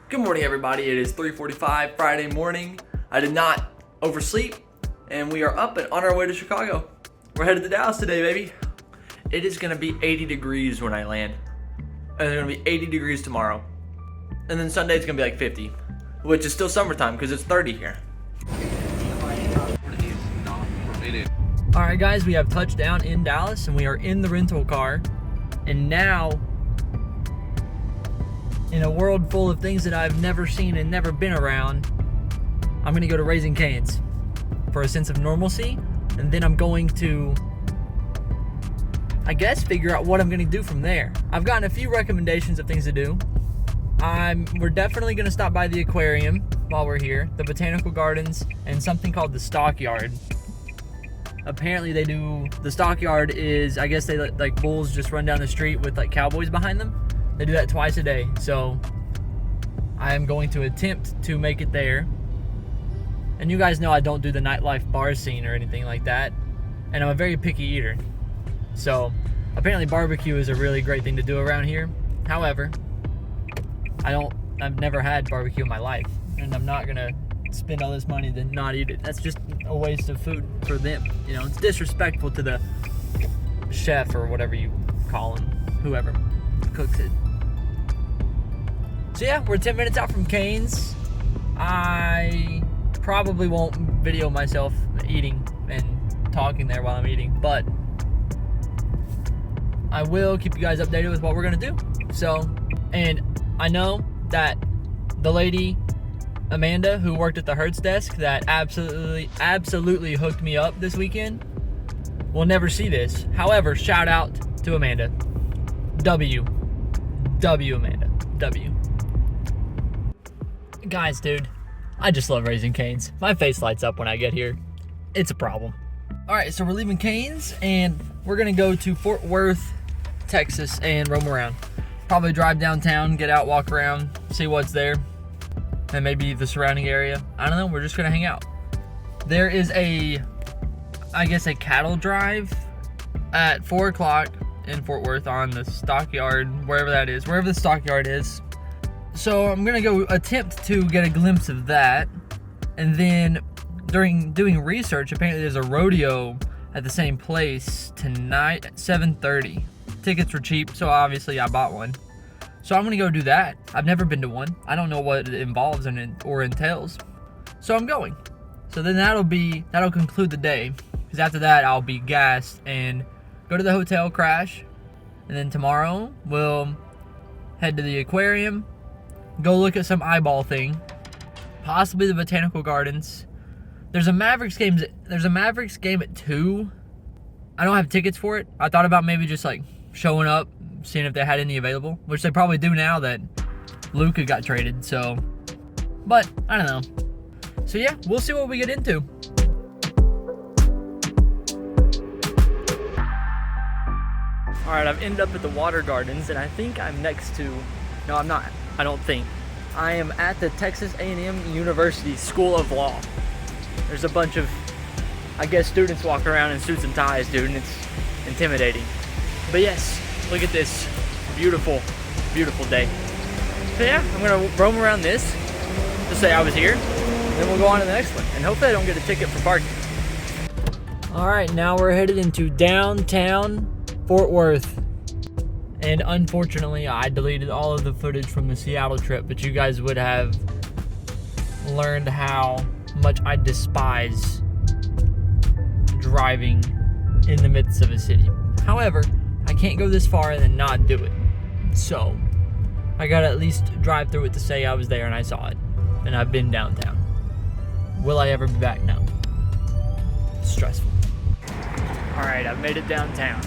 Good morning, everybody. It is 3:45 Friday morning. I did not oversleep, and we are up and on our way to Chicago. We're headed to Dallas today, baby. It is gonna be 80 degrees when I land, and it's gonna be 80 degrees tomorrow, and then Sunday it's gonna be like 50, which is still summertime because it's 30 here. All right, guys, we have touched down in Dallas, and we are in the rental car, and now, in a world full of things that I've never seen and never been around, I'm gonna go to Raising Cane's for a sense of normalcy, and then I'm going to, I guess, figure out what I'm gonna do from there. I've gotten a few recommendations of things to do. We're definitely gonna stop by the aquarium while we're here, the botanical gardens, and something called the stockyard. Apparently the stockyard is, I guess they like bulls just run down the street with like cowboys behind them. They do that twice a day, so I am going to attempt to make it there. And you guys know I don't do the nightlife bar scene or anything like that, and I'm a very picky eater. So apparently barbecue is a really great thing to do around here. However, I've never had barbecue in my life, and I'm not gonna spend all this money to not eat it. That's just a waste of food for them. You know, it's disrespectful to the chef or whatever you call him, whoever cooks it. So yeah, we're 10 minutes out from Cane's. I probably won't video myself eating and talking there while I'm eating, but I will keep you guys updated with what we're gonna do. So, and I know that the lady Amanda, who worked at the Hertz desk, that absolutely hooked me up this weekend, will never see this. However, shout out to Amanda. W Amanda. W. Guys, dude, I just love Raising Cane's. My face lights up when I get here. It's a problem. All right, so we're leaving Cane's, and we're gonna go to Fort Worth, Texas, and roam around. Probably drive downtown, get out, walk around, see what's there, and maybe the surrounding area. I don't know, we're just gonna hang out. There is I guess a cattle drive at 4 o'clock in Fort Worth on the stockyard, wherever the stockyard is. So I'm gonna go attempt to get a glimpse of that. And then during doing research, apparently there's a rodeo at the same place tonight at 7:30. Tickets were cheap, so obviously I bought one. So I'm gonna go do that. I've never been to one. I don't know what it involves or entails. So I'm going. So then that'll conclude the day. Because after that I'll be gassed and go to the hotel, crash. And then tomorrow we'll head to the aquarium, go look at some eyeball thing, possibly the botanical gardens. There's a Mavericks game at 2. I don't have tickets for it. I thought about maybe just like showing up, seeing if they had any available, which they probably do now that Luka got traded, so, but I don't know. So yeah, we'll see what we get into. All right, I've ended up at the Water Gardens, and I think I'm next to, no, I'm not, I don't think. I am at the Texas A&M University School of Law. There's a bunch of, I guess, students walking around in suits and ties, dude, and it's intimidating. But yes, look at this beautiful, beautiful day. So yeah, I'm gonna roam around this, just say I was here, and then we'll go on to the next one. And hopefully I don't get a ticket for parking. All right, now we're headed into downtown Fort Worth. And unfortunately, I deleted all of the footage from the Seattle trip, but you guys would have learned how much I despise driving in the midst of a city. However, I can't go this far and then not do it. So, I gotta at least drive through it to say I was there and I saw it. And I've been downtown. Will I ever be back? No. Stressful. Alright, I've made it downtown.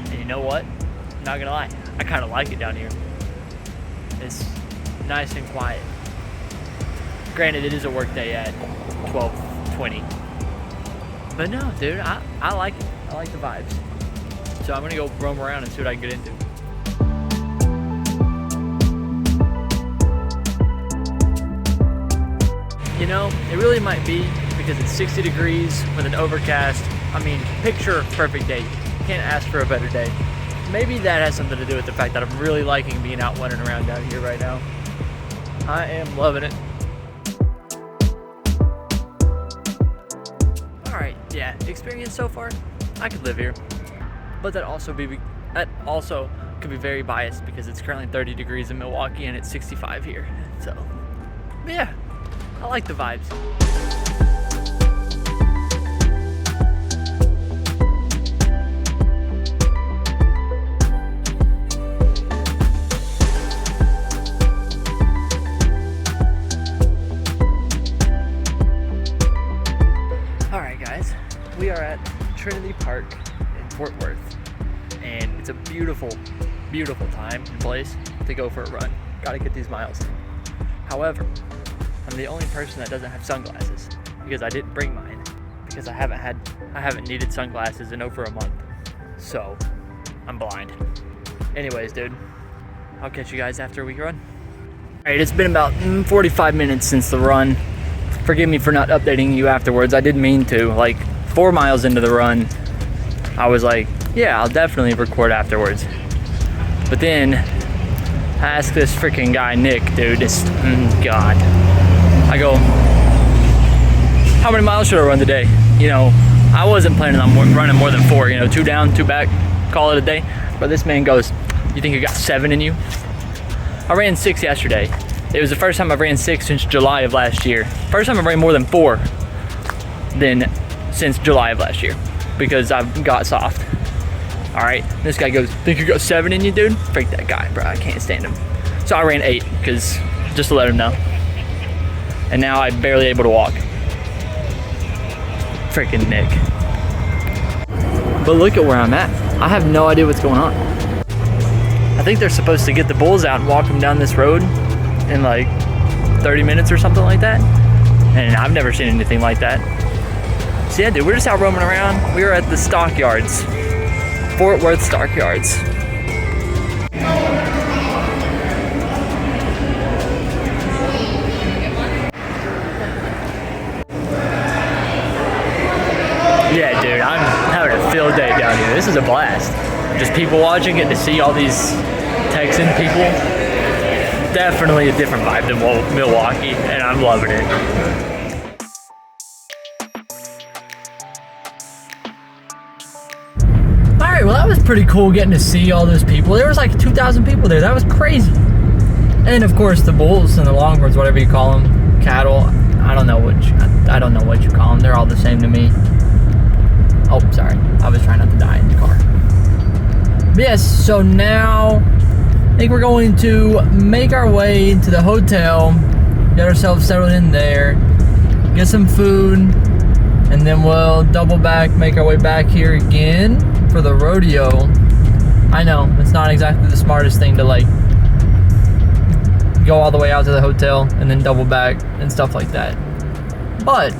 And you know what? I'm not gonna lie. I kinda like it down here. It's nice and quiet. Granted, it is a work day at 12:20. But no, dude, I like it. I like the vibes. So I'm gonna go roam around and see what I can get into. You know, it really might be because it's 60 degrees with an overcast. I mean, picture perfect day. Can't ask for a better day. Maybe that has something to do with the fact that I'm really liking being out wandering around down here right now. I am loving it. Alright, yeah, experience so far, I could live here. But that also could be very biased because it's currently 30 degrees in Milwaukee and it's 65 here. So, but yeah, I like the vibes. Alright guys, we are at Trinity Park in Fort Worth. And it's a beautiful, beautiful time and place to go for a run. Gotta get these miles in. However, I'm the only person that doesn't have sunglasses because I didn't bring mine because I haven't needed sunglasses in over a month. So, I'm blind. Anyways, dude, I'll catch you guys after we run. Alright, it's been about 45 minutes since the run. Forgive me for not updating you afterwards. I didn't mean to. Like, 4 miles into the run, I was like, yeah, I'll definitely record afterwards. But then, I asked this freaking guy, Nick, dude, God. I go, how many miles should I run today? You know, I wasn't planning on running more than 4, you know, 2 down, 2 back, call it a day. But this man goes, you think you got 7 in you? I ran 6 yesterday. It was the first time I've ran 6 since July of last year. First time I've ran more than 4 since July of last year because I've got soft. All right, this guy goes, think you got 7 in you, dude? Freak that guy, bro, I can't stand him. So I ran 8, because just to let him know. And now I'm barely able to walk. Freaking Nick. But look at where I'm at. I have no idea what's going on. I think they're supposed to get the bulls out and walk them down this road in like 30 minutes or something like that. And I've never seen anything like that. So yeah, dude, we're just out roaming around. We are at the stockyards. Fort Worth Stockyards. Yeah, dude, I'm having a field day down here. This is a blast. Just people watching, getting to see all these Texan people. Definitely a different vibe than Milwaukee, and I'm loving it. Well, that was pretty cool getting to see all those people. There was like 2,000 people there. That was crazy. And of course, the bulls and the longhorns, whatever you call them, cattle. I don't know what you call them. They're all the same to me. Oh, sorry. I was trying not to die in the car. But yes, so now I think we're going to make our way to the hotel, get ourselves settled in there, get some food, and then we'll double back, make our way back here again for the rodeo. I know, it's not exactly the smartest thing to like go all the way out to the hotel and then double back and stuff like that. But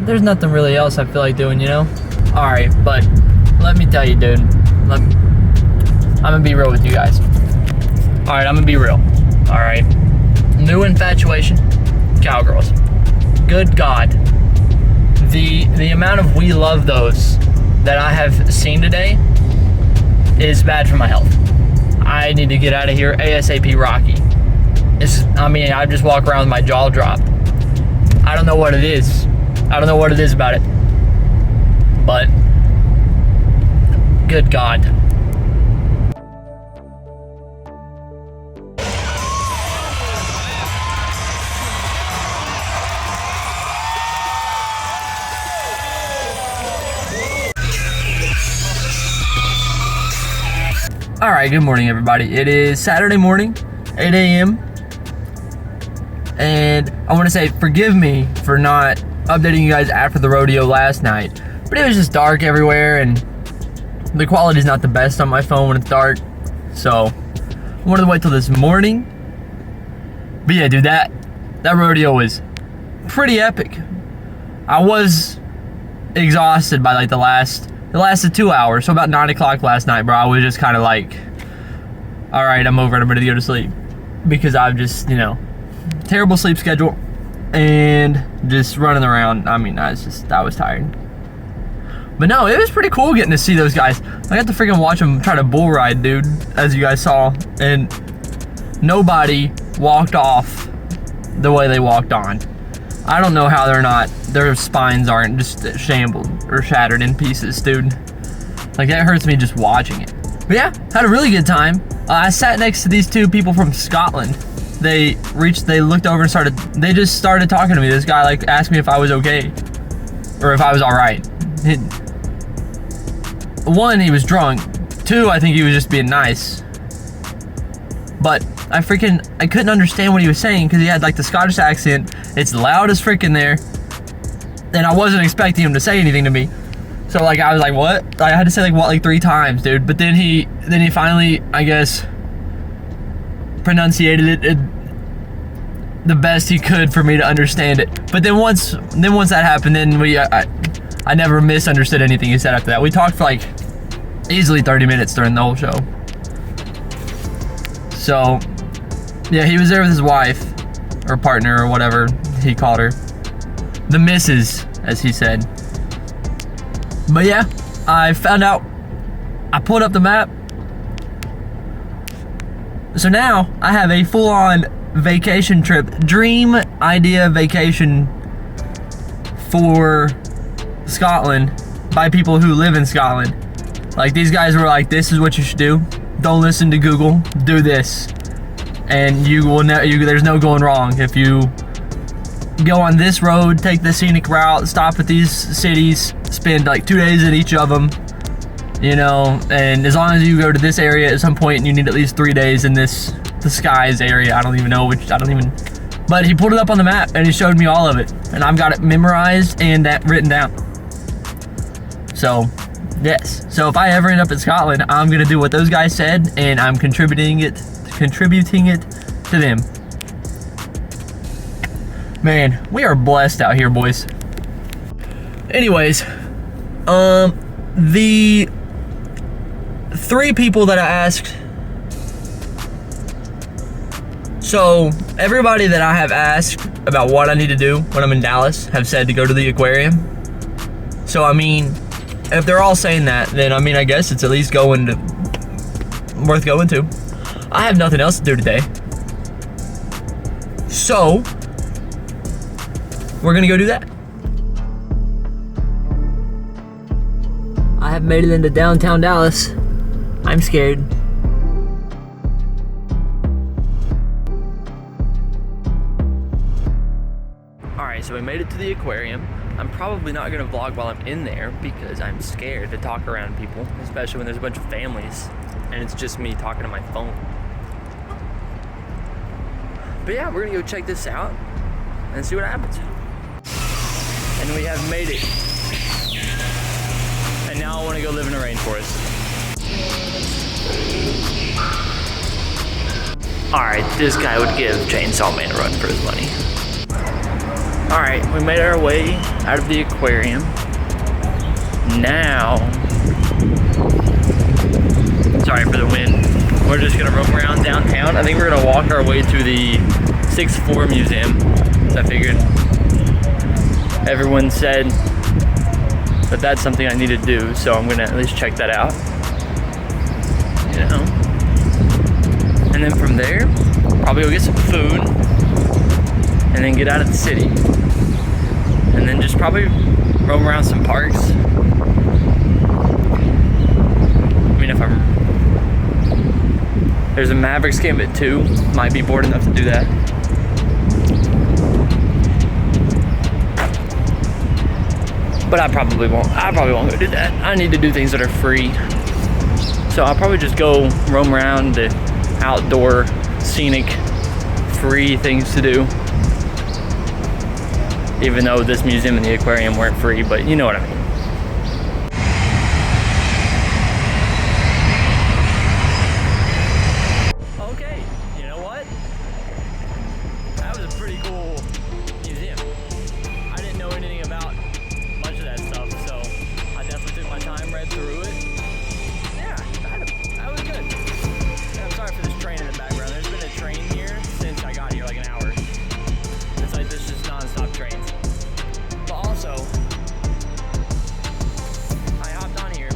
there's nothing really else I feel like doing, you know? Alright, but let me tell you, dude. I'm gonna be real with you guys. Alright, I'm gonna be real. Alright. New infatuation, cowgirls. Good God. The amount of we love those that I have seen today is bad for my health. I need to get out of here ASAP Rocky. I just walk around with my jaw dropped. I don't know what it is. I don't know what it is about it. But, good God. Alright, good morning everybody. It is Saturday morning, 8 a.m. And I want to say forgive me for not updating you guys after the rodeo last night. But it was just dark everywhere and the quality's not the best on my phone when it's dark. So I wanted to wait till this morning. But yeah, dude, that rodeo was pretty epic. I was exhausted by like it lasted 2 hours, so about 9 o'clock last night, bro. I was just kind of like, all right, I'm over it. I'm ready to go to sleep because I've just, terrible sleep schedule and just running around. I was tired. But no, it was pretty cool getting to see those guys. I got to freaking watch them try to bull ride, dude, as you guys saw. And nobody walked off the way they walked on. I don't know how their spines aren't just shambled or shattered in pieces, dude. Like, that hurts me just watching it. But yeah, had a really good time. I sat next to these two people from Scotland. They looked over and they just started talking to me. This guy like asked me if I was okay or if I was all right. One, he was drunk. Two, I think he was just being nice. But I couldn't understand what he was saying because he had like the Scottish accent. It's loud as freaking there. And I wasn't expecting him to say anything to me. So like I was like, what? I had to say like what, like 3 times, dude. But then he finally, I guess, pronunciated it the best he could for me to understand it. But then once that happened, then I never misunderstood anything he said after that. We talked for like easily 30 minutes during the whole show. So yeah, he was there with his wife or partner or whatever he called her, the missus, as he said. But yeah, I found out, I pulled up the map. So now I have a full-on vacation trip, dream idea vacation for Scotland by people who live in Scotland. Like, these guys were like, this is what you should do. Don't listen to Google, do this. And there's no going wrong. If you go on this road, take the scenic route, stop at these cities, spend like 2 days at each of them, you know, and as long as you go to this area at some point, you need at least 3 days in the Skies area. I don't even know but he pulled it up on the map and he showed me all of it, and I've got it memorized and that written down. So yes, so if I ever end up in Scotland, I'm gonna do what those guys said, and I'm contributing it to them. Man, we are blessed out here, boys. Anyways, the 3 people that I asked, so everybody that I have asked about what I need to do when I'm in Dallas have said to go to the aquarium. So I mean, if they're all saying that, then I mean, I guess it's at least worth going to. I have nothing else to do today, so we're gonna go do that. I have made it into downtown Dallas. I'm scared. Alright, so we made it to the aquarium. I'm probably not gonna vlog while I'm in there because I'm scared to talk around people, especially when there's a bunch of families and it's just me talking to my phone. But yeah, we're gonna go check this out and see what happens. And we have made it. And now I want to go live in a rainforest. Alright, this guy would give Chainsaw Man a run for his money. Alright, we made our way out of the aquarium. Now, sorry for the wind. We're just gonna roam around downtown. I think we're gonna walk our way to the 6th Floor Museum. So I figured everyone said that that's something I need to do, so I'm gonna at least check that out, you know. And then from there, probably go get some food, and then get out of the city, and then just probably roam around some parks. I mean, there's a Mavericks game at 2, might be bored enough to do that. But I probably won't go do that. I need to do things that are free. So I'll probably just go roam around the outdoor, scenic, free things to do. Even though this museum and the aquarium weren't free, but you know what I mean. Okay, you know what? That was a pretty cool museum. I didn't know anything about much of that stuff, so I definitely took my time, read through it. Yeah, that was good. Yeah, I'm sorry for this train in the background. There's been a train here since I got here, like an hour. It's like this just non-stop trains. But also, I hopped on here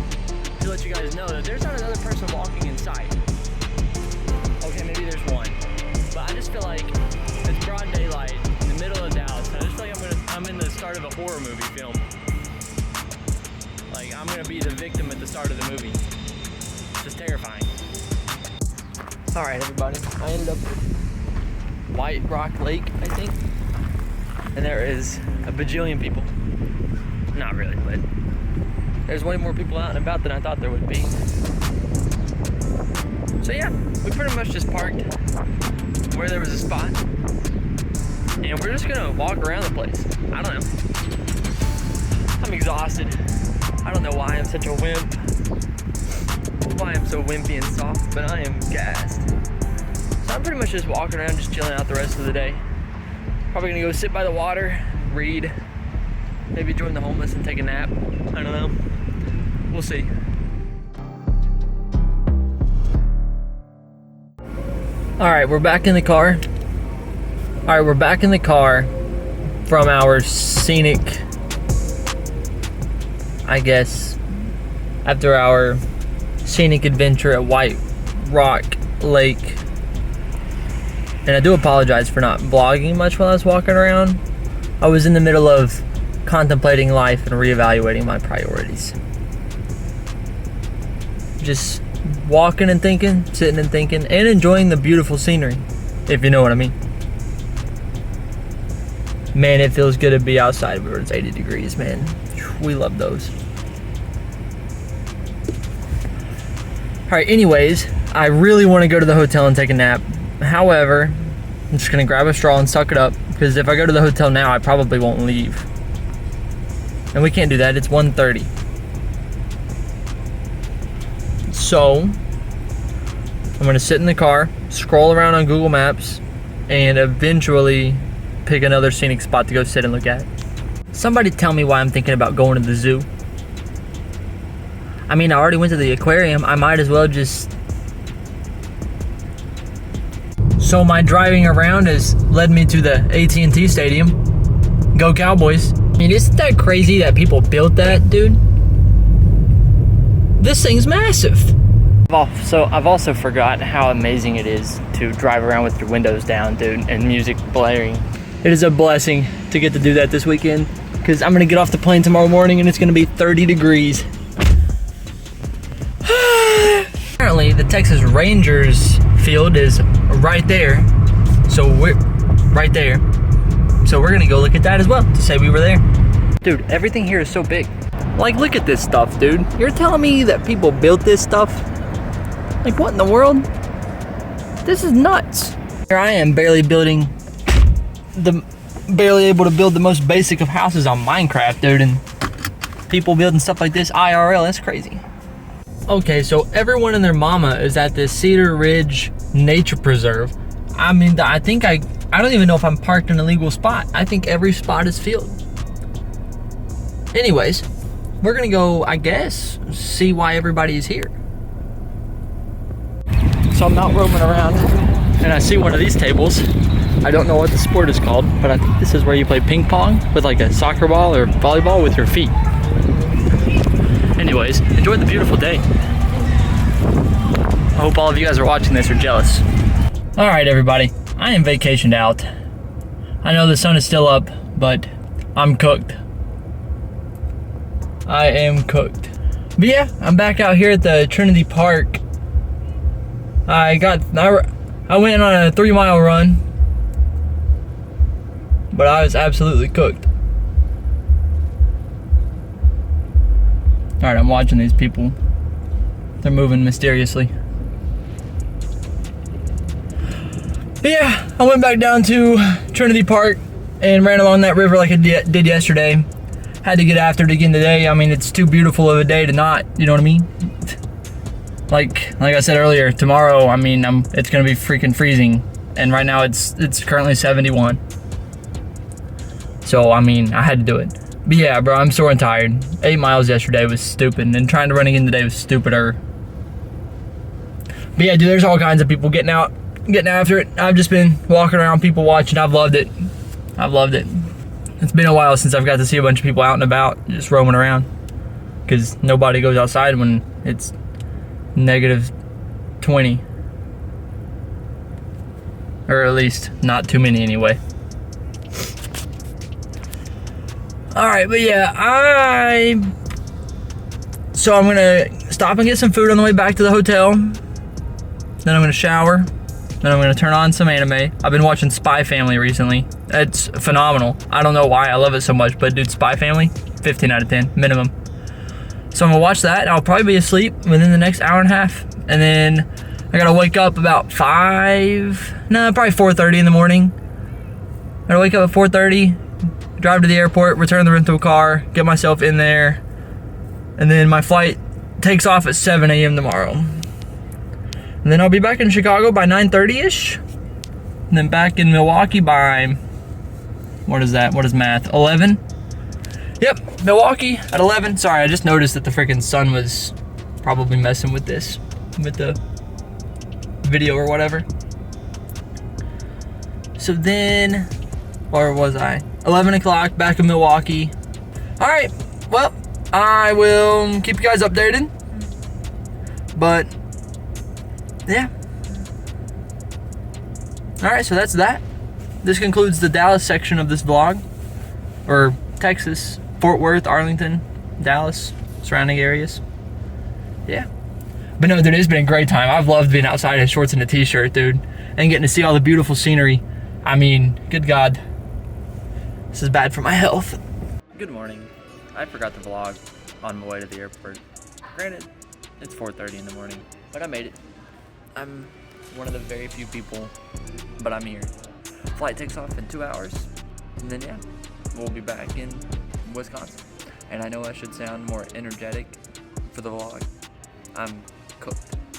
to let you guys know that there's not another person walking in sight. Okay, maybe there's one. horror movie film. Like, I'm gonna be the victim at the start of the movie. It's just terrifying. All right, everybody. I ended up at White Rock Lake, I think. And there is a bajillion people. Not really, but there's way more people out and about than I thought there would be. So yeah, we pretty much just parked where there was a spot. And we're just gonna walk around the place. I don't know. I'm exhausted. I don't know why I'm such a wimp. Why I'm so wimpy and soft, but I am gassed. So I'm pretty much just walking around, just chilling out the rest of the day. Probably gonna go sit by the water, read, maybe join the homeless and take a nap. I don't know. We'll see. All right, we're back in the car. All right, we're back in the car from our scenic, I guess, after our scenic adventure at White Rock Lake. And I do apologize for not vlogging much while I was walking around. I was in the middle of contemplating life and reevaluating my priorities. Just walking and thinking, sitting and thinking, and enjoying the beautiful scenery, if you know what I mean. Man, it feels good to be outside where it's 80 degrees, man. We love those. All right, anyways, I really want to go to the hotel and take a nap. However, I'm just gonna grab a straw and suck it up, because if I go to the hotel now, I probably won't leave. And we can't do that, it's 1:30. So, I'm gonna sit in the car, scroll around on Google Maps, and eventually pick another scenic spot to go sit and look at. Somebody tell me why I'm thinking about going to the zoo. I mean, I already went to the aquarium, I might as well just... So my driving around has led me to the AT&T Stadium. Go Cowboys. I mean, isn't that crazy that people built that, dude? This thing's massive. I've also forgotten how amazing it is to drive around with your windows down, dude, and music blaring. It is a blessing to get to do that this weekend, because I'm gonna get off the plane tomorrow morning and it's gonna be 30 degrees. Apparently, the Texas Rangers field is right there. So we're right there. So we're gonna go look at that as well to say we were there. Dude, everything here is so big. Like, look at this stuff, dude. You're telling me that people built this stuff? Like, what in the world? This is nuts. Here I am barely able to build the most basic of houses on Minecraft, dude, and people building stuff like this IRL, that's crazy. Okay, so everyone and their mama is at this Cedar Ridge Nature Preserve. I mean, I don't even know if I'm parked in a legal spot. I think every spot is filled. Anyways, we're gonna go, I guess, see why everybody is here. So I'm out roaming around and I see one of these tables. I don't know what the sport is called, but I think this is where you play ping pong with like a soccer ball or volleyball with your feet. Anyways, enjoy the beautiful day. I hope all of you guys are watching this are jealous. All right, everybody, I am vacationed out. I know the sun is still up, but I'm cooked. I am cooked. But yeah, I'm back out here at the Trinity Park. I went on a 3-mile run, but I was absolutely cooked. All right, I'm watching these people. They're moving mysteriously. But yeah, I went back down to Trinity Park and ran along that river like I did yesterday. Had to get after it again today. I mean, it's too beautiful of a day to not, you know what I mean? Like I said earlier, tomorrow, I mean, it's gonna be freaking freezing. And right now it's currently 71. So, I mean, I had to do it. But yeah, bro, I'm sore and tired. 8 miles yesterday was stupid, and trying to run again today was stupider. But yeah, dude, there's all kinds of people getting after it. I've just been walking around, people watching. I've loved it. I've loved it. It's been a while since I've got to see a bunch of people out and about, just roaming around. Because nobody goes outside when it's -20. Or at least not too many anyway. All right, but yeah, so I'm gonna stop and get some food on the way back to the hotel. Then I'm gonna shower. Then I'm gonna turn on some anime. I've been watching Spy Family recently. It's phenomenal. I don't know why I love it so much, but dude, Spy Family, 15 out of 10 minimum. So I'm gonna watch that. I'll probably be asleep within the next hour and a half, and then I gotta wake up about probably 4:30 in the morning. I gotta wake up at 4:30, drive to the airport, return the rental car, get myself in there, and then my flight takes off at 7 a.m. tomorrow. And then I'll be back in Chicago by 9:30ish, and then back in Milwaukee by, what is that? What is math? 11? Yep, Milwaukee at 11. Sorry, I just noticed that the freaking sun was probably messing with this, with the video or whatever. So then, or was I? 11 o'clock, back in Milwaukee. All right, well, I will keep you guys updated. But, yeah. All right, so that's that. This concludes the Dallas section of this vlog. Or Texas, Fort Worth, Arlington, Dallas, surrounding areas. Yeah. But no, dude, it's been a great time. I've loved being outside in shorts and a t-shirt, dude. And getting to see all the beautiful scenery. I mean, good God. This is bad for my health. Good morning. I forgot to vlog on my way to the airport. Granted, it's 4:30 in the morning, but I made it. I'm one of the very few people, but I'm here. Flight takes off in 2 hours, and then yeah, we'll be back in Wisconsin. And I know I should sound more energetic for the vlog. I'm cooked.